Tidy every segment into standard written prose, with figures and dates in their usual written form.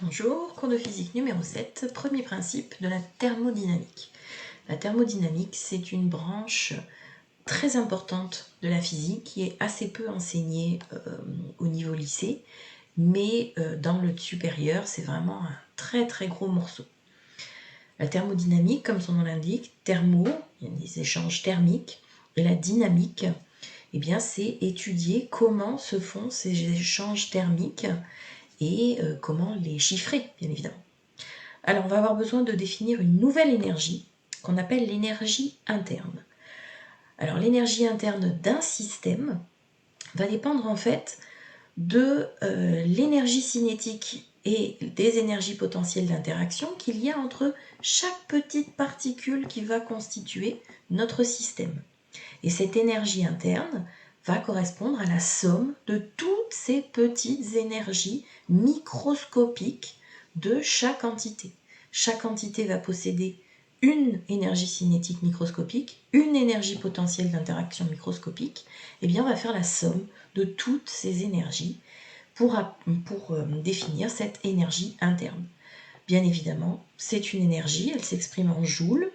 Bonjour, cours de physique numéro 7, premier principe de la thermodynamique. La thermodynamique, c'est une branche très importante de la physique qui est assez peu enseignée au niveau lycée, mais dans le supérieur, c'est vraiment un très très gros morceau. La thermodynamique, comme son nom l'indique, thermo, il y a des échanges thermiques, et la dynamique, eh bien, c'est étudier comment se font ces échanges thermiques et comment les chiffrer, bien évidemment. Alors, on va avoir besoin de définir une nouvelle énergie qu'on appelle l'énergie interne. Alors, l'énergie interne d'un système va dépendre en fait de l'énergie cinétique et des énergies potentielles d'interaction qu'il y a entre chaque petite particule qui va constituer notre système. Et cette énergie interne va correspondre à la somme de toutes ces petites énergies microscopiques de chaque entité. Chaque entité va posséder une énergie cinétique microscopique, une énergie potentielle d'interaction microscopique, et bien on va faire la somme de toutes ces énergies pour définir cette énergie interne. Bien évidemment, c'est une énergie, elle s'exprime en joules.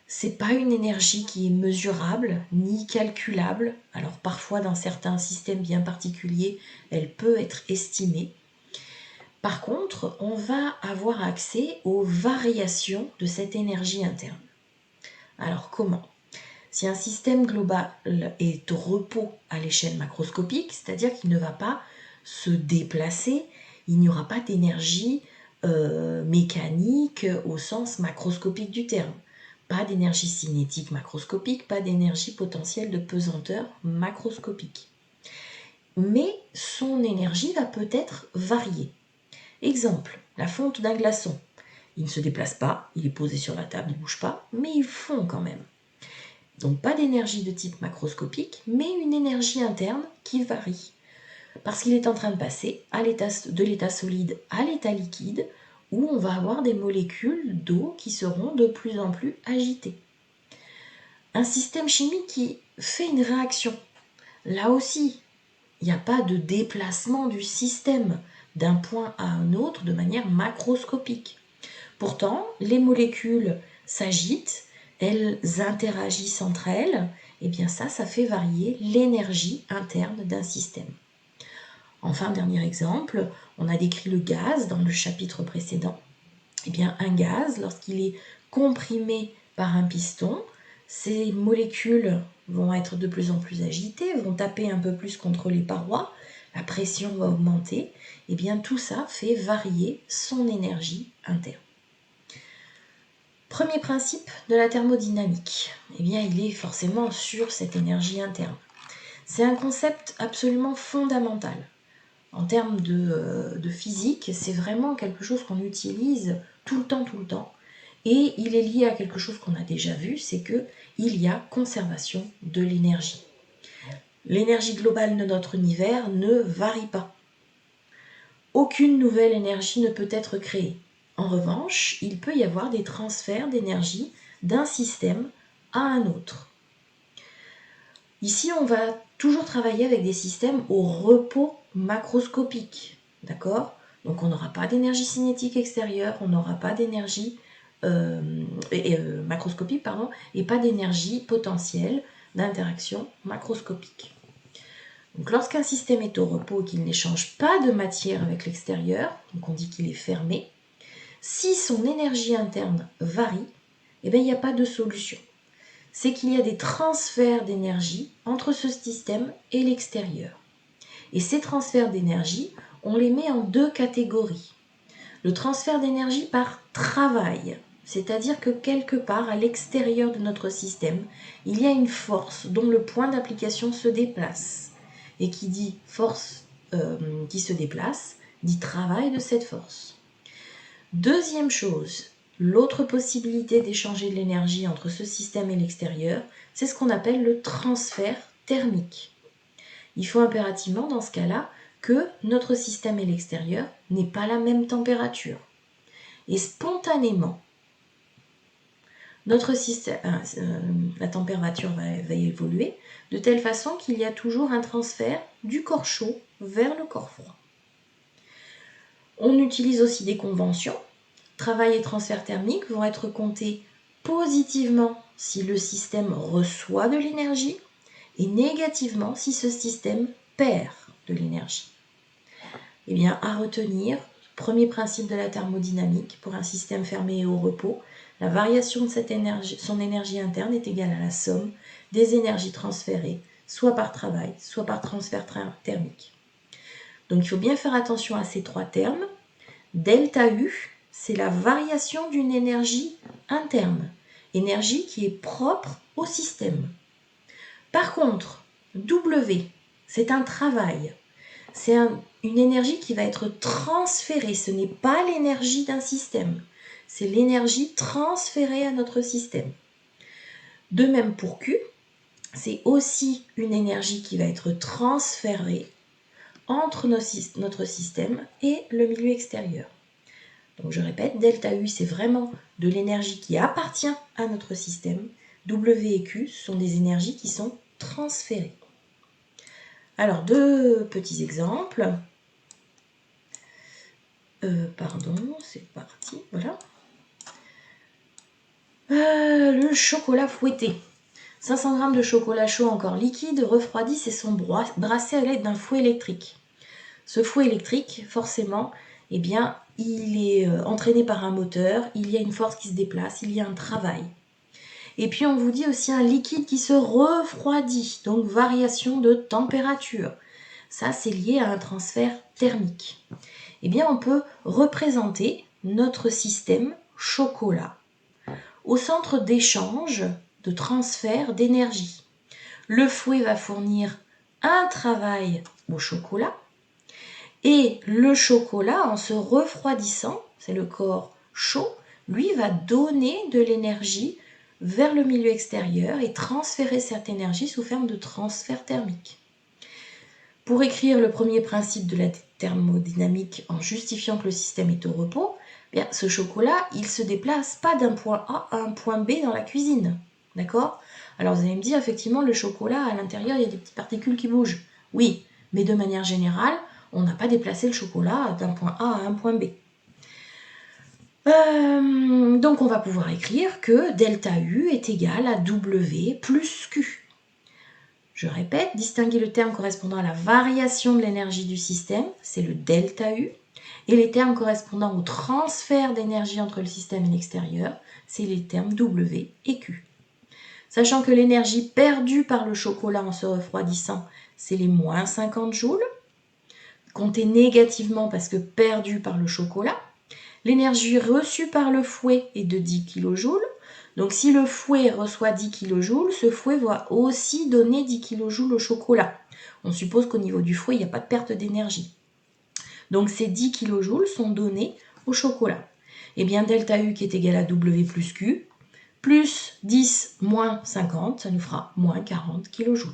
C'est pas une énergie qui est mesurable ni calculable. Alors parfois dans certains systèmes bien particuliers, elle peut être estimée. Par contre, on va avoir accès aux variations de cette énergie interne. Alors comment ? Si un système global est au repos à l'échelle macroscopique, c'est-à-dire qu'il ne va pas se déplacer, il n'y aura pas d'énergie mécanique au sens macroscopique du terme. Pas d'énergie cinétique macroscopique, pas d'énergie potentielle de pesanteur macroscopique. Mais son énergie va peut-être varier. Exemple, la fonte d'un glaçon. Il ne se déplace pas, il est posé sur la table, il ne bouge pas, mais il fond quand même. Donc pas d'énergie de type macroscopique, mais une énergie interne qui varie. Parce qu'il est en train de passer de l'état solide à l'état liquide, où on va avoir des molécules d'eau qui seront de plus en plus agitées. Un système chimique qui fait une réaction. Là aussi, il n'y a pas de déplacement du système d'un point à un autre de manière macroscopique. Pourtant, les molécules s'agitent, elles interagissent entre elles, et bien ça fait varier l'énergie interne d'un système. Enfin, dernier exemple, on a décrit le gaz dans le chapitre précédent. Eh bien, un gaz, lorsqu'il est comprimé par un piston, ces molécules vont être de plus en plus agitées, vont taper un peu plus contre les parois, la pression va augmenter, et bien tout ça fait varier son énergie interne. Premier principe de la thermodynamique, eh bien il est forcément sur cette énergie interne. C'est un concept absolument fondamental. En termes de physique, c'est vraiment quelque chose qu'on utilise tout le temps. Et il est lié à quelque chose qu'on a déjà vu, c'est qu'il y a conservation de l'énergie. L'énergie globale de notre univers ne varie pas. Aucune nouvelle énergie ne peut être créée. En revanche, il peut y avoir des transferts d'énergie d'un système à un autre. Ici, on va toujours travailler avec des systèmes au repos macroscopique. D'accord ? Donc, on n'aura pas d'énergie cinétique extérieure, on n'aura pas d'énergie macroscopique, et pas d'énergie potentielle d'interaction macroscopique. Donc, lorsqu'un système est au repos et qu'il n'échange pas de matière avec l'extérieur, donc on dit qu'il est fermé, si son énergie interne varie, eh bien, il n'y a pas de solution. C'est qu'il y a des transferts d'énergie entre ce système et l'extérieur. Et ces transferts d'énergie, on les met en deux catégories. Le transfert d'énergie par travail, c'est-à-dire que quelque part à l'extérieur de notre système, il y a une force dont le point d'application se déplace. Et qui dit force qui se déplace, dit travail de cette force. Deuxième chose, l'autre possibilité d'échanger de l'énergie entre ce système et l'extérieur, c'est ce qu'on appelle le transfert thermique. Il faut impérativement, dans ce cas-là, que notre système et l'extérieur n'aient pas la même température. Et spontanément, notre système, la température va évoluer de telle façon qu'il y a toujours un transfert du corps chaud vers le corps froid. On utilise aussi des conventions. Travail et transfert thermique vont être comptés positivement si le système reçoit de l'énergie et négativement si ce système perd de l'énergie. Eh bien, à retenir, premier principe de la thermodynamique, pour un système fermé et au repos, la variation de son énergie interne est égale à la somme des énergies transférées, soit par travail, soit par transfert thermique. Donc il faut bien faire attention à ces trois termes. Delta U, c'est la variation d'une énergie interne, énergie qui est propre au système. Par contre, W, c'est un travail. C'est une énergie qui va être transférée. Ce n'est pas l'énergie d'un système. C'est l'énergie transférée à notre système. De même pour Q, c'est aussi une énergie qui va être transférée entre notre système et le milieu extérieur. Donc je répète, delta U, c'est vraiment de l'énergie qui appartient à notre système. W et Q sont des énergies qui sont transférées. Alors, deux petits exemples. C'est parti, voilà. Le chocolat fouetté. 500 g de chocolat chaud encore liquide refroidissent et sont brassés à l'aide d'un fouet électrique. Ce fouet électrique, forcément, eh bien, il est entraîné par un moteur, il y a une force qui se déplace, il y a un travail. Et puis on vous dit aussi un liquide qui se refroidit, donc variation de température. Ça, c'est lié à un transfert thermique. Eh bien, on peut représenter notre système chocolat au centre d'échange, de transfert d'énergie. Le fouet va fournir un travail au chocolat et le chocolat, en se refroidissant, c'est le corps chaud, lui va donner de l'énergie vers le milieu extérieur et transférer cette énergie sous forme de transfert thermique. Pour écrire le premier principe de la thermodynamique en justifiant que le système est au repos, bien, ce chocolat, il ne se déplace pas d'un point A à un point B dans la cuisine. D'accord ? Alors vous allez me dire, effectivement, le chocolat, à l'intérieur, il y a des petites particules qui bougent. Oui, mais de manière générale, on n'a pas déplacé le chocolat d'un point A à un point B. Donc on va pouvoir écrire que delta U est égal à W plus Q. Je répète, distinguer le terme correspondant à la variation de l'énergie du système, c'est le delta U, et les termes correspondant au transfert d'énergie entre le système et l'extérieur, c'est les termes W et Q. Sachant que l'énergie perdue par le chocolat en se refroidissant, c'est les moins 50 joules, comptée négativement parce que perdue par le chocolat. L'énergie reçue par le fouet est de 10 kJ. Donc si le fouet reçoit 10 kJ, ce fouet va aussi donner 10 kJ au chocolat. On suppose qu'au niveau du fouet, il n'y a pas de perte d'énergie. Donc ces 10 kJ sont donnés au chocolat. Et bien delta U qui est égal à W plus Q, plus 10 moins 50, ça nous fera moins 40 kJ.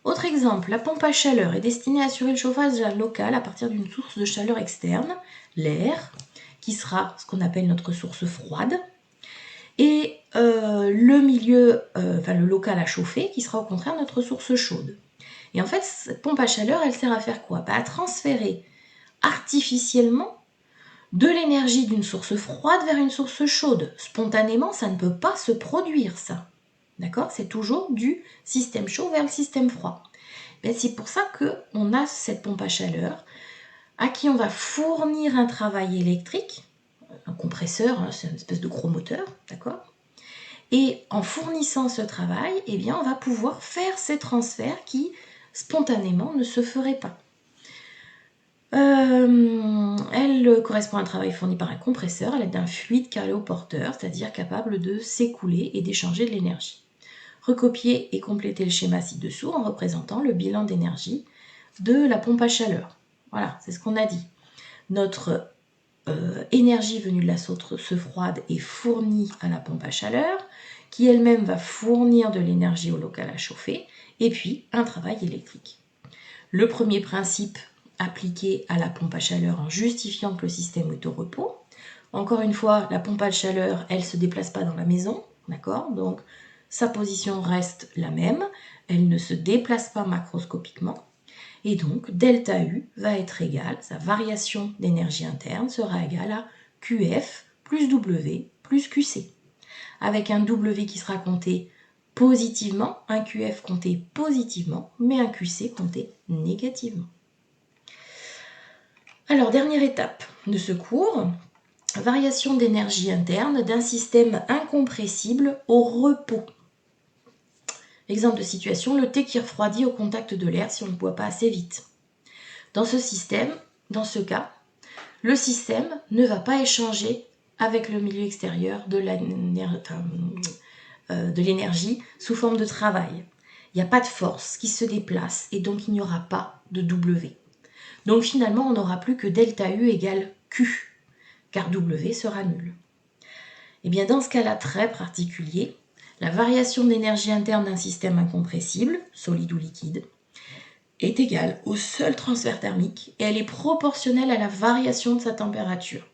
Autre exemple, la pompe à chaleur est destinée à assurer le chauffage local à partir d'une source de chaleur externe, l'air, qui sera ce qu'on appelle notre source froide, et le local à chauffer, qui sera au contraire notre source chaude. Et en fait, cette pompe à chaleur, elle sert à faire quoi ? À transférer artificiellement de l'énergie d'une source froide vers une source chaude. Spontanément, ça ne peut pas se produire, ça. D'accord ? C'est toujours du système chaud vers le système froid. C'est pour ça qu'on a cette pompe à chaleur à qui on va fournir un travail électrique, un compresseur, c'est une espèce de gros moteur, d'accord ? Et en fournissant ce travail, eh bien, on va pouvoir faire ces transferts qui, spontanément, ne se feraient pas. Elle correspond à un travail fourni par un compresseur à l'aide d'un fluide caloporteur, c'est-à-dire capable de s'écouler et d'échanger de l'énergie. Recopier et compléter le schéma ci-dessous en représentant le bilan d'énergie de la pompe à chaleur. Voilà, c'est ce qu'on a dit. Notre énergie venue de la source froide est fournie à la pompe à chaleur, qui elle-même va fournir de l'énergie au local à chauffer, et puis un travail électrique. Le premier principe appliqué à la pompe à chaleur en justifiant que le système est au repos. Encore une fois, la pompe à chaleur, elle ne se déplace pas dans la maison, d'accord ? Donc, sa position reste la même, elle ne se déplace pas macroscopiquement. Et donc, delta U va être égal, sa variation d'énergie interne sera égale à QF plus W plus QC. Avec un W qui sera compté positivement, un QF compté positivement, mais un QC compté négativement. Alors, dernière étape de ce cours, variation d'énergie interne d'un système incompressible au repos. Exemple de situation, le thé qui refroidit au contact de l'air si on ne boit pas assez vite. Dans ce système, dans ce cas, le système ne va pas échanger avec le milieu extérieur de l'énergie sous forme de travail. Il n'y a pas de force qui se déplace et donc il n'y aura pas de W. Donc finalement, on n'aura plus que delta U égale Q, car W sera nul. Et bien dans ce cas-là très particulier, la variation d'énergie interne d'un système incompressible, solide ou liquide, est égale au seul transfert thermique et elle est proportionnelle à la variation de sa température.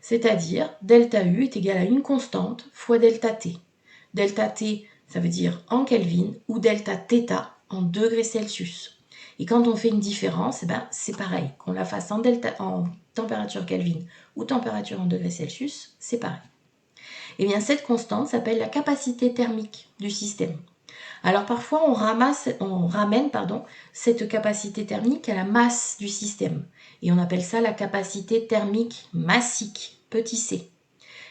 C'est-à-dire, delta U est égal à une constante fois delta T. Delta T, ça veut dire en Kelvin, ou delta θ en degrés Celsius. Et quand on fait une différence, c'est pareil. Qu'on la fasse en température Kelvin ou température en degrés Celsius, c'est pareil. Et bien cette constante s'appelle la capacité thermique du système. Alors parfois on ramène cette capacité thermique à la masse du système. Et on appelle ça la capacité thermique massique, petit c.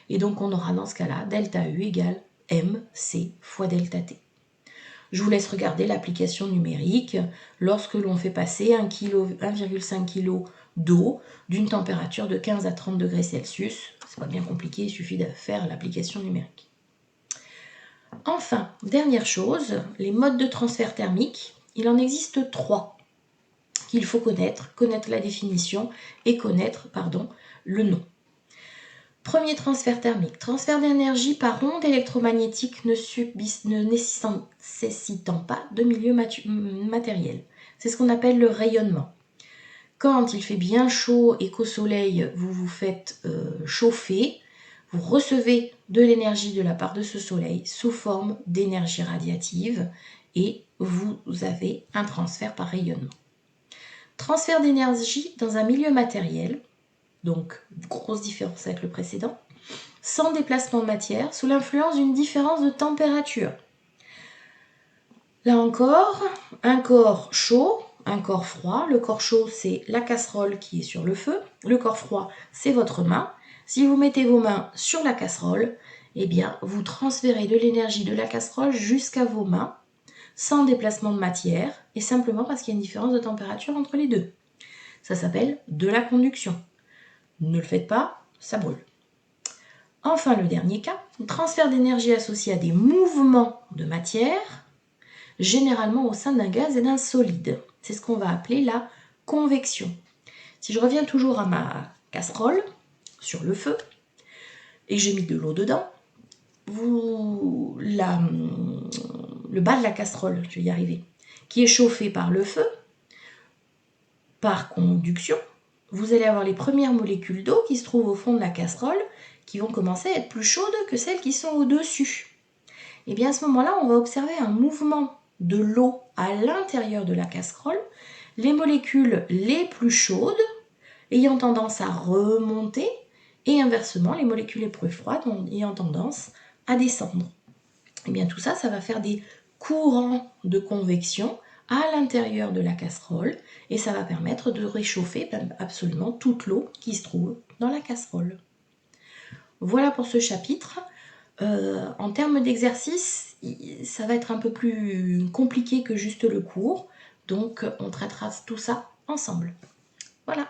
Et donc on aura dans ce cas-là delta U égale mc fois delta T. Je vous laisse regarder l'application numérique lorsque l'on fait passer 1,5 kg d'eau d'une température de 15 à 30 degrés Celsius. C'est pas bien compliqué, il suffit de faire l'application numérique. Enfin, dernière chose, les modes de transfert thermique, il en existe 3 qu'il faut connaître la définition et connaître le nom. Premier transfert thermique, transfert d'énergie par onde électromagnétique ne nécessitant pas de milieu matériel. C'est ce qu'on appelle le rayonnement. Quand il fait bien chaud et qu'au soleil vous vous faites chauffer, vous recevez de l'énergie de la part de ce soleil sous forme d'énergie radiative et vous avez un transfert par rayonnement. Transfert d'énergie dans un milieu matériel, donc grosse différence avec le précédent, sans déplacement de matière, sous l'influence d'une différence de température. Là encore, un corps chaud, un corps froid. Le corps chaud, c'est la casserole qui est sur le feu. Le corps froid, c'est votre main. Si vous mettez vos mains sur la casserole, eh bien, vous transférez de l'énergie de la casserole jusqu'à vos mains, sans déplacement de matière, et simplement parce qu'il y a une différence de température entre les deux. Ça s'appelle de la conduction. Ne le faites pas, ça brûle. Enfin, le dernier cas, transfert d'énergie associé à des mouvements de matière, généralement au sein d'un gaz et d'un solide. C'est ce qu'on va appeler la convection. Si je reviens toujours à ma casserole, sur le feu, et j'ai mis de l'eau dedans, le bas de la casserole, je vais y arriver, qui est chauffé par le feu, par conduction, vous allez avoir les premières molécules d'eau qui se trouvent au fond de la casserole qui vont commencer à être plus chaudes que celles qui sont au-dessus. Et bien à ce moment-là, on va observer un mouvement de l'eau à l'intérieur de la casserole, les molécules les plus chaudes ayant tendance à remonter et inversement, les molécules les plus froides ayant tendance à descendre. Et bien tout ça, ça va faire des courants de convection à l'intérieur de la casserole et ça va permettre de réchauffer absolument toute l'eau qui se trouve dans la casserole. Voilà pour ce chapitre. En termes d'exercice, ça va être un peu plus compliqué que juste le cours, donc on traitera tout ça ensemble. Voilà.